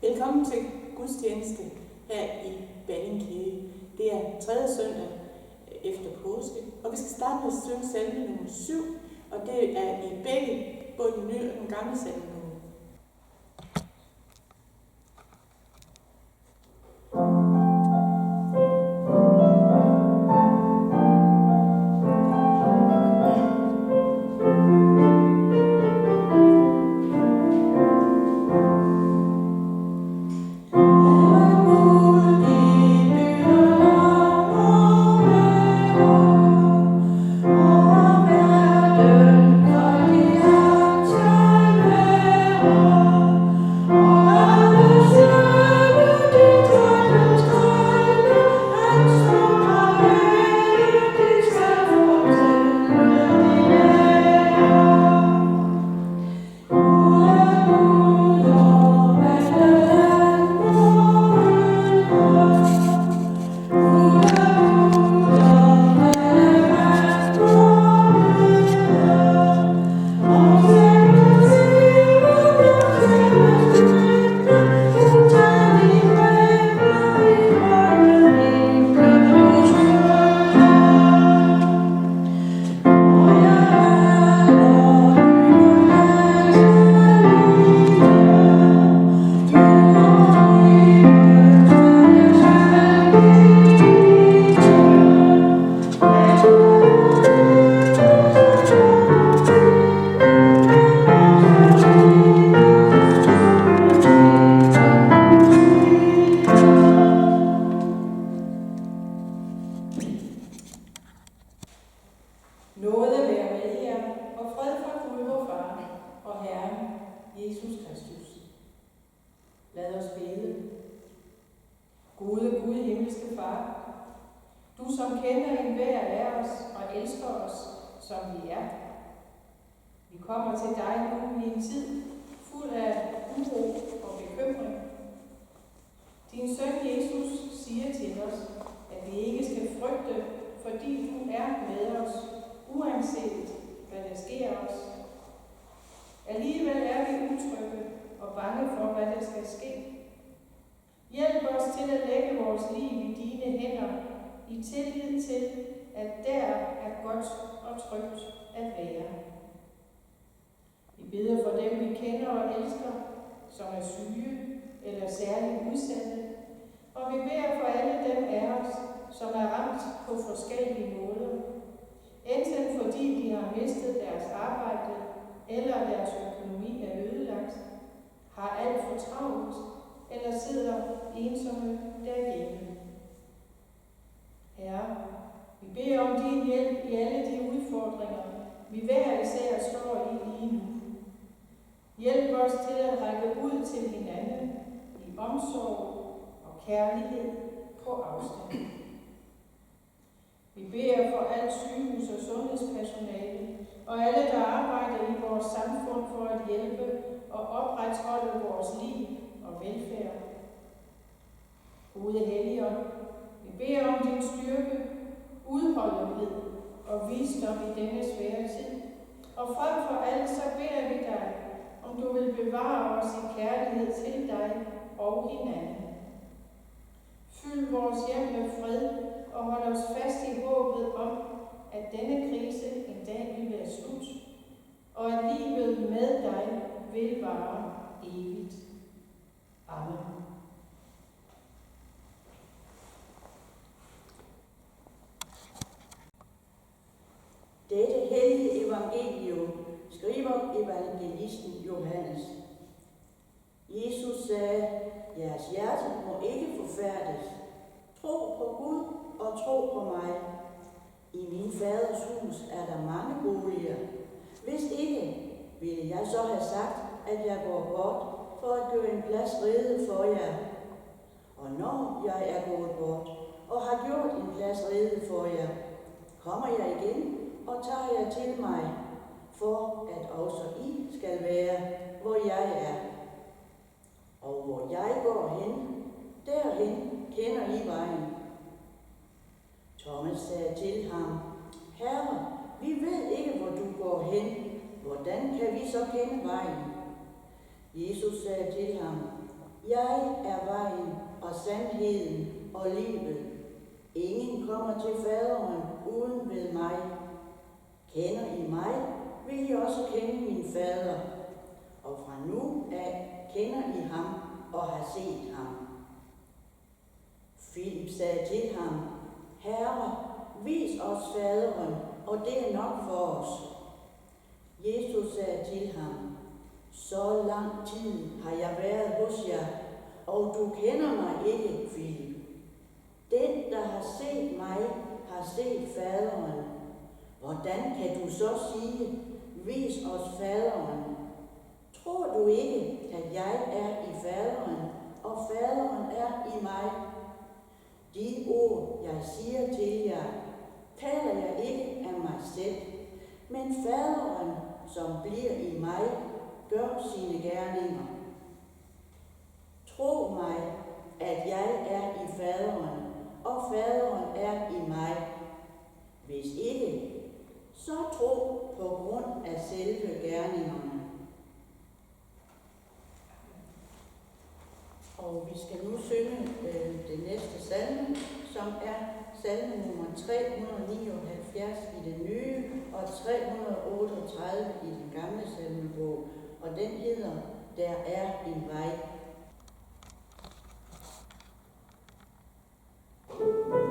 Velkommen til gudstjeneste her i Balling Kirke. Det er tredje søndag efter påske, og vi skal starte med at synge salme nummer 7, og det er i begge, både den nye og den gamle salme nummer. Nåde være med jer, og fred fra Gud vor Far og Herren Jesus Kristus. Lad os bede. Gode Gud, himmelske Far, du som kender enhver af os og elsker os, som vi er. Vi kommer til dig nu i en tid fuld af uro og bekymring. Din søn Jesus siger til os, at vi ikke skal frygte, fordi du er med os, uanset hvad der sker os. Alligevel er vi utrygge og bange for, hvad der skal ske. Hjælp os til at lægge vores liv i dine hænder, i tillid til, at der er godt og trygt at være. Vi beder for dem, vi kender og elsker, som er syge eller særligt udsatte, og vi beder for alle dem af os, som er ramt på forskellige måder, enten fordi de har mistet deres arbejde, eller deres økonomi er ødelagt, har alt for travlt, eller sidder ensomme derhjemme. Herre, vi beder om din hjælp i alle de udfordringer, vi hver især står i lige nu. Hjælp os til at række ud til hinanden i omsorg og kærlighed på afstand. Vi beder for alt sygehus- og sundhedspersonale og alle, der arbejder i vores samfund for at hjælpe og opretholde vores liv og velfærd. Gode Helligånd, vi beder om din styrke, udholdenhed og visdom i denne svære tid. Og frem for alt så beder vi dig, om du vil bevare os i kærlighed til dig og hinanden. Fyld vores hjem med fred og hold os fast i håbet om, at denne krise en dag vil være slut, og at livet med dig vil vare evigt. Amen. Dette hellige evangelium skriver evangelisten Johannes. Jesus sagde, jeres hjerte må ikke forfærdes. Tro på Gud og tro på mig. I min faders hus er der mange boliger. Hvis ikke, ville jeg så have sagt, at jeg går bort for at gøre en plads rede for jer. Og når jeg er gået bort og har gjort en plads rede for jer, kommer jeg igen og tager jer til mig, for at også I skal være, hvor jeg er. Og hvor jeg går hen, derhen kender I vejen. Thomas sagde til ham, Herre, vi ved ikke, hvor du går hen. Hvordan kan vi så kende vejen? Jesus sagde til ham, jeg er vejen og sandheden og livet. Ingen kommer til faderen uden ved mig. Kender I mig, vil I også kende min fader. Og fra nu af kender I ham og har set ham. Filip sagde til ham, Herre, vis os faderen, og det er nok for os. Jesus sagde til ham, så lang tid har jeg været hos jer, og du kender mig ikke, Filip. Den, der har set mig, har set faderen. Hvordan kan du så sige, vis os faderen? Tror du ikke, at jeg er i faderen, og faderen er i mig? De ord, jeg siger til jer, taler jeg ikke af mig selv, men faderen, som bliver i mig, gør sine gerninger. Tro mig, at jeg er i faderen, og faderen er i mig. Hvis ikke, så tro på grund af selve gerningerne. Og vi skal nu synge det næste salme, som er salme nummer 379 i den nye og 338 i den gamle salmebog. Og den hedder, Der er en vej. Thank you.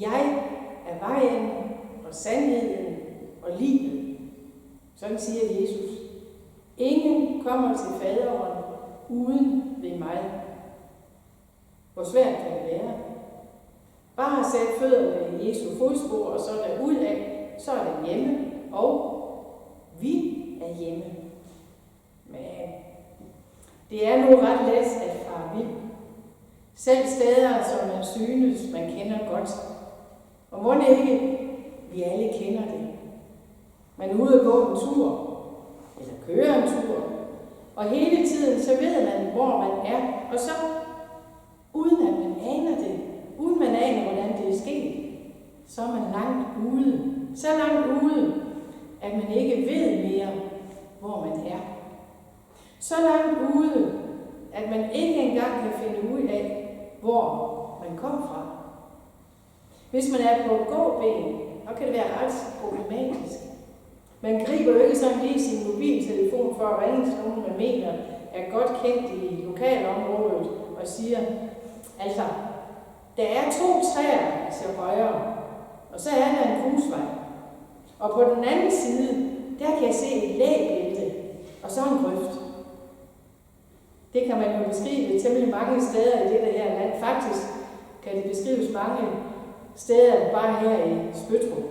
Jeg er vejen og sandheden og livet. Sådan siger Jesus. Ingen kommer til faderen uden ved mig. Hvor svært kan det være? Bare sæt fødderne i Jesu fodspor, og så derud af, så er det hjemme, og vi er hjemme. Men det er nu ret let at fare vild. Selv steder, som man synes, man kender godt. Og må det ikke, vi alle kender det. Man er ude at gå en tur, eller køre en tur, og hele tiden så ved man, hvor man er, og så, uden at man aner det, uden man aner, hvordan det er sket, så er man langt ude. Så langt ude, at man ikke ved mere, hvor man er. Så langt ude, at man ikke engang kan finde ud af, hvor man kom fra. Hvis man er på gåben, så kan det være ret problematisk. Man griber jo ikke sådan lige sin mobiltelefon for at ringe til nogen, man mener er godt kendt i lokalområdet, og siger, altså, der er 2 træer til højre, og så er der en grusvej. Og på den anden side, der kan jeg se et læbælte, og så en grøft. Det kan man jo beskrive temmelig mange steder i dette her land. Faktisk kan det beskrives mange steder, bare her i Spøttrup.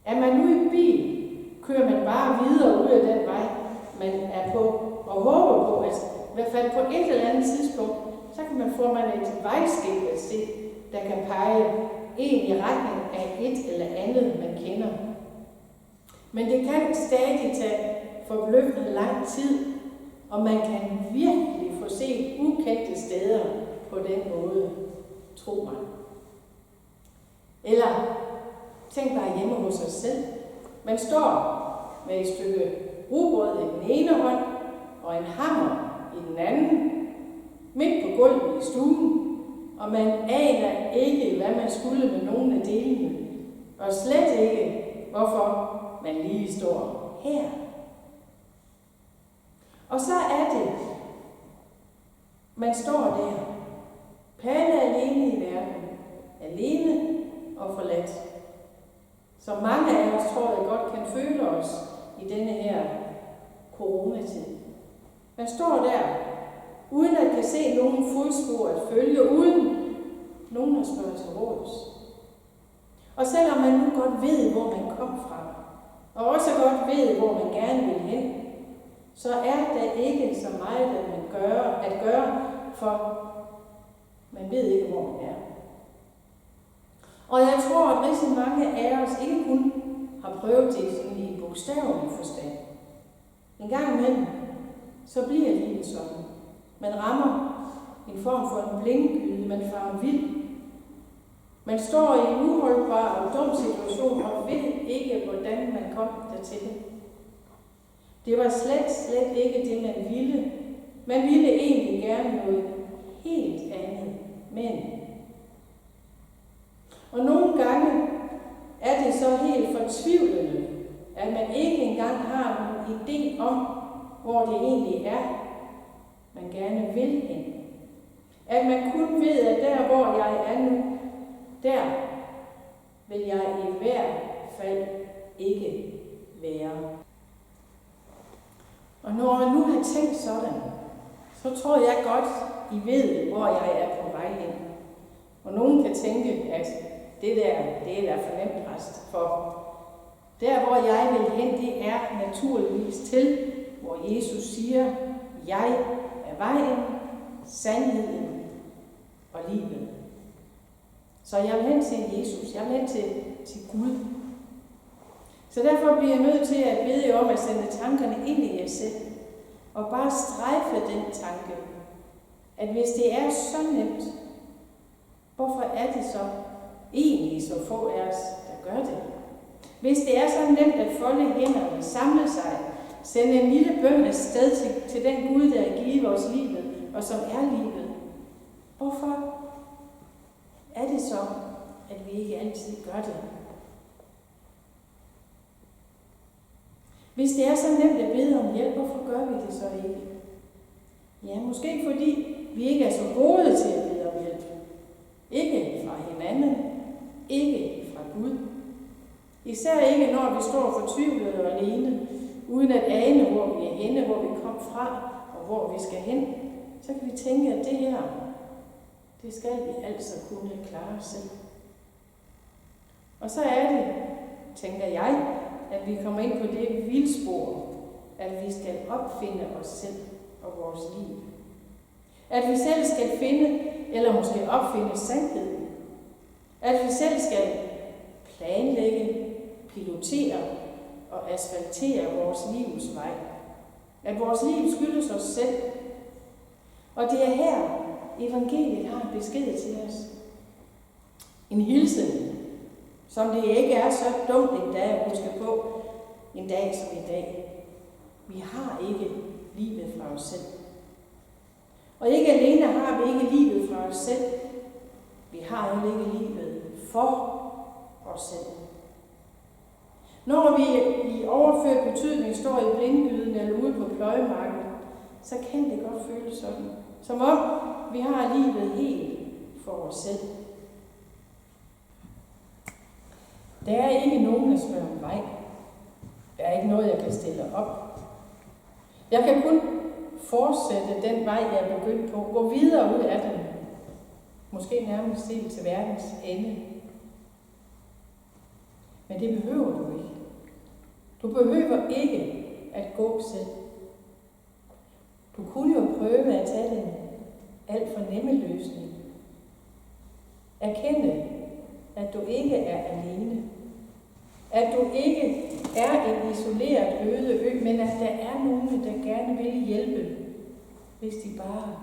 Er man nu i bil, kører man bare videre ud af den vej, man er på, og håber på, at i hvert fald på et eller andet tidspunkt, så kan man få et vejskilt at se, der kan pege en i retning af et eller andet, man kender. Men det kan stadig tage forbløffende lang tid, og man kan virkelig få set ukendte steder på den måde, tro mig. Eller tænk bare hjemme hos os selv. Man står med et stykke rugbrød i den ene hånd, og en hammer i den anden, midt på gulvet i stuen, og man aner ikke, hvad man skulle med nogen af delene, og slet ikke, hvorfor man lige står her. Og så er det, man står der, Palle alene i verden, alene og forladt. Så mange af os, tror jeg godt, kan føle os i denne her coronatid. Man står der, uden at kan se nogen fodspor at følge, uden nogen at spørge til råds. Og selvom man nu godt ved, hvor man kom fra, og også godt ved, hvor man gerne vil hen, så er der ikke så meget at gøre, for man ved ikke, hvor man er. Og jeg tror, at rigtig mange af os ikke kun har prøvet det sådan i bogstavelig forstand. En gang imellem, så bliver livet sådan. Man rammer en form for en blinkgyde, man farer vild. Man står i en uholdbar og dum situation og ved ikke, hvordan man kom dertil. Det var slet ikke det, man ville. Man ville egentlig gerne noget helt andet. Men og nogle gange er det så helt fortvivlende, at man ikke engang har en idé om, hvor det egentlig er, man gerne vil hen. At man kun ved, at der, hvor jeg er nu, der vil jeg i hvert fald ikke være. Og når man nu har tænkt sådan, så tror jeg godt, I ved, hvor jeg er på vej hen. Og nogen kan tænke, at det er da for nemt, præst, for der, hvor jeg vil hen, det er naturligvis til, hvor Jesus siger, jeg er vejen, sandheden og livet. Så jeg vil hen til Jesus, jeg vil hen til Gud. Så derfor bliver jeg nødt til at bede jer om at sende tankerne ind i jer selv, og bare strejfe den tanke, at hvis det er så nemt, hvorfor er det så egentlig så få af os, der gør det? Hvis det er så nemt at folde hænderne, samle sig, sende en lille bøn afsted til den Gud, der har givet os livet, og som er livet, hvorfor er det så, at vi ikke altid gør det? Hvis det er så nemt at bede om hjælp, hvorfor gør vi det så ikke? Ja, måske fordi vi ikke er så gode til at bede om hjælp. Ikke fra hinanden, Gud. Især ikke, når vi står fortvivlet og alene, uden at ane, hvor vi er henne, hvor vi kom fra og hvor vi skal hen. Så kan vi tænke, at det her, det skal vi altså kunne klare selv. Og så er det, tænker jeg, at vi kommer ind på det vildspor, at vi skal opfinde os selv og vores liv. At vi selv skal finde, eller måske opfinde sandheden. At vi selv skal planlægge, pilotere og asfaltere vores livs vej. At vores liv skyldes os selv. Og det er her, evangeliet har en besked til os. En hilsen, som det ikke er så dumt en dag at huske på, en dag som i dag. Vi har ikke livet fra os selv. Og ikke alene har vi ikke livet fra os selv, vi har heller ikke livet for os selv. Når vi i overført betydning står i blindgyden eller ude på pløjemarken, så kan det godt føles sådan. Som om vi har livet helt for os selv. Der er ikke nogen, der spørger om vej. Der er ikke noget, jeg kan stille op. Jeg kan kun fortsætte den vej, jeg er begyndt på. Gå videre ud af den. Måske nærmest helt til verdens ende. Men det behøver du ikke. Du behøver ikke at gå selv. Du kunne jo prøve at tage den alt for nemme løsning. Erkende, at du ikke er alene. At du ikke er en isoleret øde ø, men at der er nogen, der gerne vil hjælpe, hvis de bare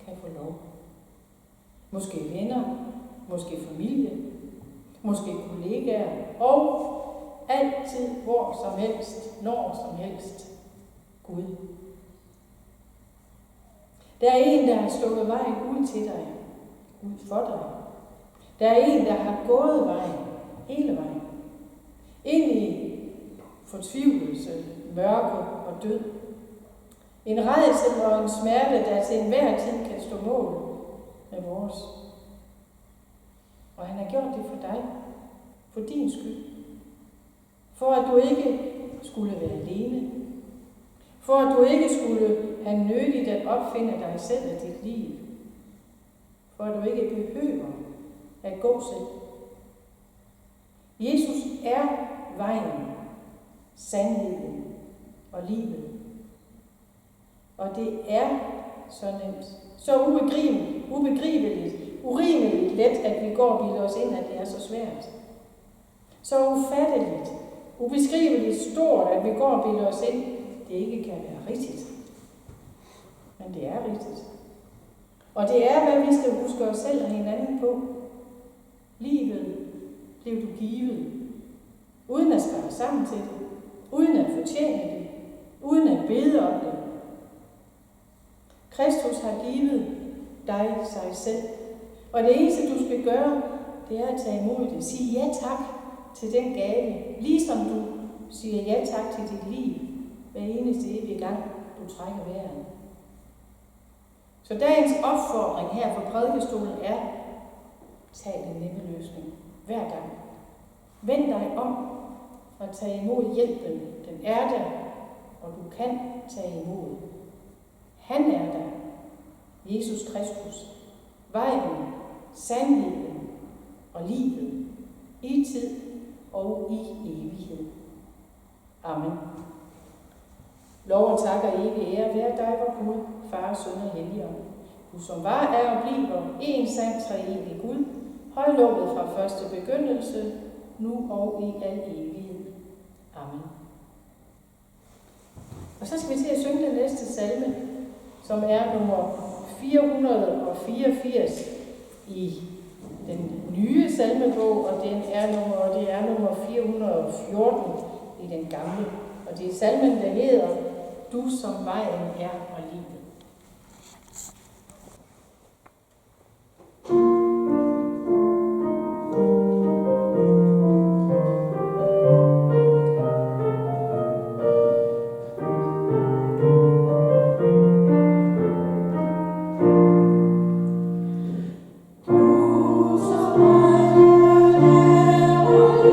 kan få lov. Måske venner, måske familie, måske kollegaer, og altid, hvor som helst, når som helst, Gud. Der er en, der har stukket vejen ud til dig, ud for dig. Der er en, der har gået vejen, hele vejen, ind i fortvivlelse, mørke og død. En rædsel og en smerte, der til enhver tid kan stå mål med vores. Og han har gjort det for dig, for din skyld. For at du ikke skulle være alene. For at du ikke skulle have nødigt at opfinde dig selv af dit liv. For at du ikke behøver at gå selv. Jesus er vejen, sandheden og livet. Og det er så nemt, så ubegribeligt, urimeligt let, at vi går og bilder os ind, at det er så svært. Så ufatteligt, ubeskriveligt stort, at vi går og bilder os ind, det ikke kan være rigtigt. Men det er rigtigt. Og det er, hvad vi skal huske os selv og hinanden på. Livet blev du givet, uden at spare sammen til det, uden at fortjene det, uden at bede om det. Kristus har givet dig sig selv. Og det eneste, du skal gøre, det er at tage imod det. Sige ja tak til den gave, ligesom du siger ja tak til dit liv, hver eneste evige gang, du trækker vejret. Så dagens opfordring her fra prædikestolen er, tag den nemme løsning hver gang. Vend dig om og tag imod hjælpen. Den er der, og du kan tage imod. Han er der. Jesus Kristus. Vejen, sandheden og livet. I tid og i evighed. Amen. Lov og tak og evig ære være dig, vor Gud, Far, Søn og Helligånd. Du som var, er og bliver en sand treenig Gud, højlovet fra første begyndelse, nu og i al evighed. Amen. Og så skal vi til at synge den næste salme, som er nummer 484 i den nye salmebog, og det er nummer 414 i den gamle. Og det er salmen, der hedder, Du som vejen er og livet. Du som vejen er og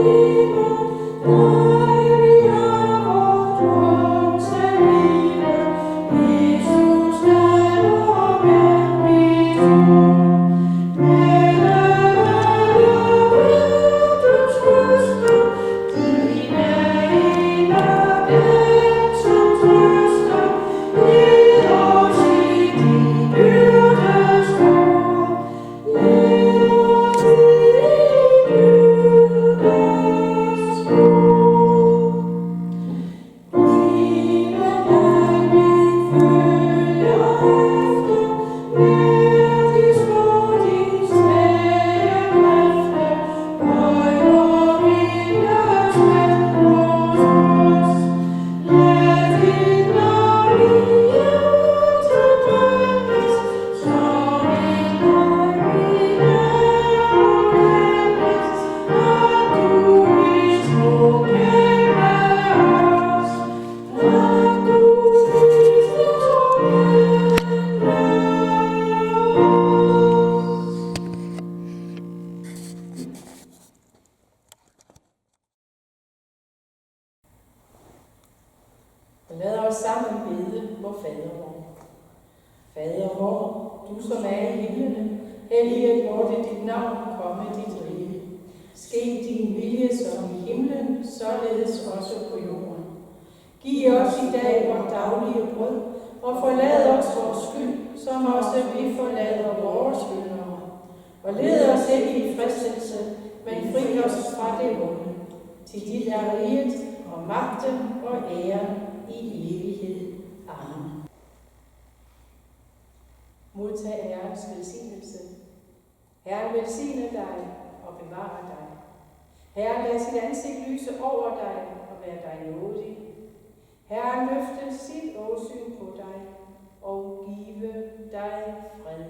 Fader vor, du som er i himlen, helliget måtte dit navn komme dit rige. Ske din vilje som i himlen, således også på jorden. Giv os i dag vores daglige brød, og forlad os vores skyld, som også vi forlader vores skyldnere. Og led os ikke i fristelse, men fri os fra det onde. Til dit er riget, og magten og æren i evighed. Amen. Modtag Herrens velsignelse. Herren velsigne dig og bevare dig. Herren lad sit ansigt lyse over dig og være dig nådig. Herren løfte sit åsyn på dig og give dig fred.